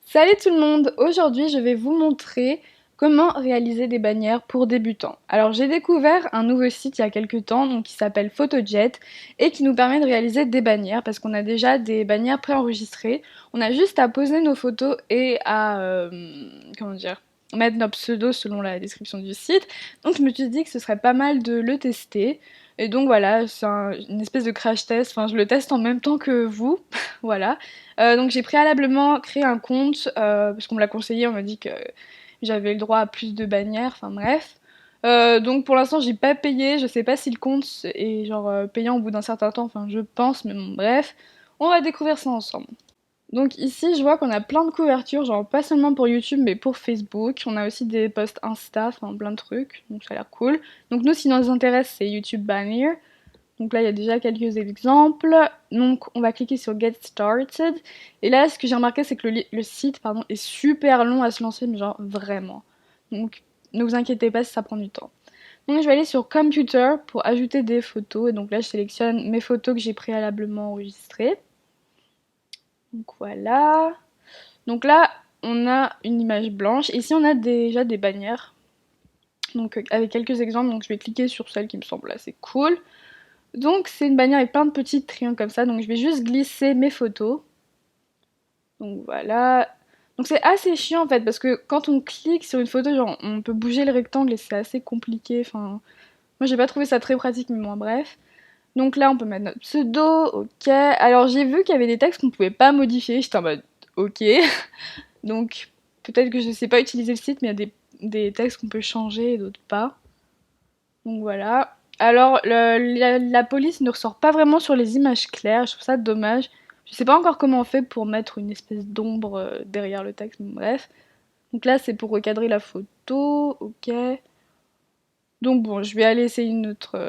Salut tout le monde! Aujourd'hui je vais vous montrer comment réaliser des bannières pour débutants. Alors j'ai découvert un nouveau site il y a quelques temps donc, qui s'appelle Photojet et qui nous permet de réaliser des bannières parce qu'on a déjà des bannières préenregistrées. On a juste à poser nos photos et à comment dire, mettre notre pseudo selon la description du site. Donc je me suis dit que ce serait pas mal de le tester. Et donc voilà, c'est une espèce de crash test, enfin je le teste en même temps que vous, voilà. Donc j'ai préalablement créé un compte, parce qu'on me l'a conseillé, on m'a dit que j'avais le droit à plus de bannières, enfin bref. Donc pour l'instant j'ai pas payé, je sais pas si le compte est genre payant au bout d'un certain temps, enfin je pense, mais bon bref. On va découvrir ça ensemble. Donc ici je vois qu'on a plein de couvertures, genre pas seulement pour YouTube mais pour Facebook. On a aussi des posts Insta, enfin plein de trucs, donc ça a l'air cool. Donc nous si nous intéresse c'est YouTube Banner. Donc là, il y a déjà quelques exemples. Donc on va cliquer sur Get Started. Et là, ce que j'ai remarqué, c'est que le site est super long à se lancer, mais genre vraiment. Donc ne vous inquiétez pas si ça prend du temps. Donc je vais aller sur Computer pour ajouter des photos. Et donc là, je sélectionne mes photos que j'ai préalablement enregistrées. Donc voilà. Donc là, on a une image blanche. Ici, on a déjà des bannières. Donc avec quelques exemples, donc je vais cliquer sur celle qui me semble assez cool. Donc c'est une bannière avec plein de petits triangles comme ça, donc je vais juste glisser mes photos. Donc voilà. Donc c'est assez chiant en fait, parce que quand on clique sur une photo, genre on peut bouger le rectangle et c'est assez compliqué. Enfin, moi j'ai pas trouvé ça très pratique, mais bon bref. Donc là on peut mettre notre pseudo, ok. Alors j'ai vu qu'il y avait des textes qu'on pouvait pas modifier, j'étais en mode ok. Donc peut-être que je sais pas utiliser le site, mais il y a des textes qu'on peut changer et d'autres pas. Donc voilà. Alors, la police ne ressort pas vraiment sur les images claires, je trouve ça dommage. Je sais pas encore comment on fait pour mettre une espèce d'ombre derrière le texte, mais bref. Donc là, c'est pour recadrer la photo, ok. Donc bon, je vais aller essayer une autre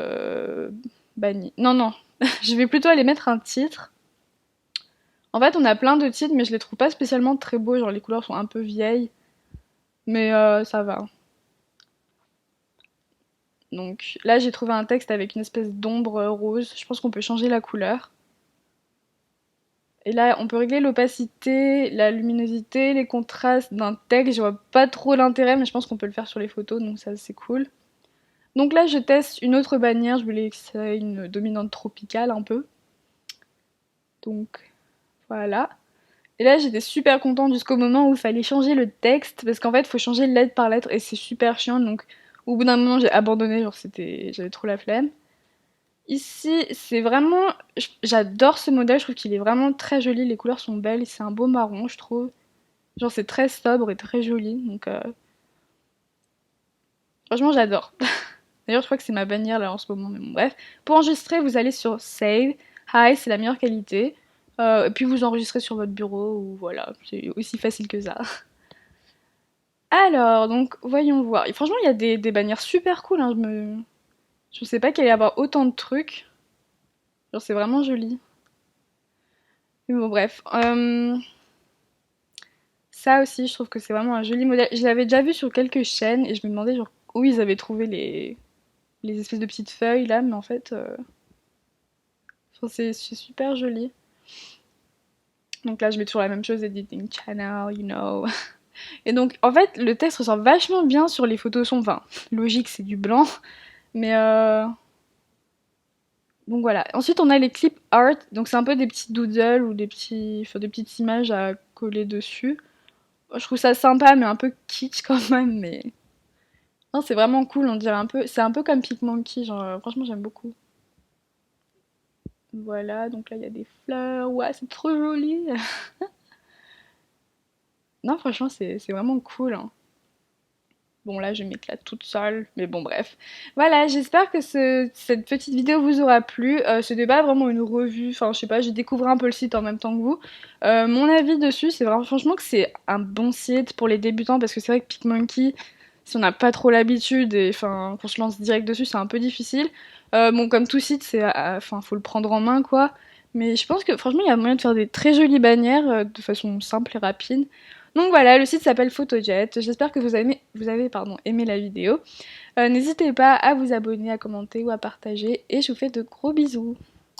bannie. Non, non, je vais plutôt aller mettre un titre. En fait, on a plein de titres, mais je les trouve pas spécialement très beaux, genre les couleurs sont un peu vieilles. Mais ça va. Donc là, j'ai trouvé un texte avec une espèce d'ombre rose. Je pense qu'on peut changer la couleur. Et là, on peut régler l'opacité, la luminosité, les contrastes d'un texte. Je vois pas trop l'intérêt, mais je pense qu'on peut le faire sur les photos, donc ça c'est cool. Donc là, je teste une autre bannière. Je voulais que ça ait une dominante tropicale un peu. Donc voilà. Et là, j'étais super contente jusqu'au moment où il fallait changer le texte, parce qu'en fait, il faut changer lettre par lettre et c'est super chiant. Donc au bout d'un moment, j'ai abandonné, genre j'avais trop la flemme. Ici, c'est vraiment... J'adore ce modèle, je trouve qu'il est vraiment très joli, les couleurs sont belles, c'est un beau marron, je trouve. Genre, c'est très sobre et très joli, donc franchement, j'adore. D'ailleurs, je crois que c'est ma bannière là en ce moment, mais bon, bref. Pour enregistrer, vous allez sur Save, High, c'est la meilleure qualité. Et puis vous enregistrez sur votre bureau, ou voilà, c'est aussi facile que ça. Alors, donc, voyons voir. Et franchement, il y a des bannières super cool, hein, Je sais pas qu'il allait y avoir autant de trucs. Genre, c'est vraiment joli. Mais bon, bref. Ça aussi, je trouve que c'est vraiment un joli modèle. Je l'avais déjà vu sur quelques chaînes et je me demandais genre où ils avaient trouvé les espèces de petites feuilles là, mais en fait, enfin, c'est super joli. Donc là, je mets toujours la même chose, editing channel, you know. Et donc, en fait, le texte ressort vachement bien sur les photos sombres. Enfin, logique, c'est du blanc, mais donc voilà. Ensuite, on a les clip art. Donc c'est un peu des petits doodles ou enfin, des petites images à coller dessus. Je trouve ça sympa, mais un peu kitsch quand même, mais non, c'est vraiment cool, on dirait un peu. C'est un peu comme PicMonkey, genre franchement j'aime beaucoup. Voilà, donc là il y a des fleurs, ouais, c'est trop joli. Non, franchement, c'est vraiment cool, hein. Bon, là je m'éclate toute seule, mais bon, bref. Voilà, j'espère que cette petite vidéo vous aura plu. C'était pas vraiment une revue, enfin, je sais pas, j'ai découvert un peu le site en même temps que vous. Mon avis dessus, c'est vraiment, franchement, que c'est un bon site pour les débutants parce que c'est vrai que PicMonkey, si on n'a pas trop l'habitude et enfin qu'on se lance direct dessus, c'est un peu difficile. Bon, comme tout site, enfin, faut le prendre en main, quoi. Mais je pense que franchement, il y a moyen de faire des très jolies bannières de façon simple et rapide. Donc voilà, le site s'appelle Photojet. J'espère que vous avez aimé la vidéo. N'hésitez pas à vous abonner, à commenter ou à partager. Et je vous fais de gros bisous.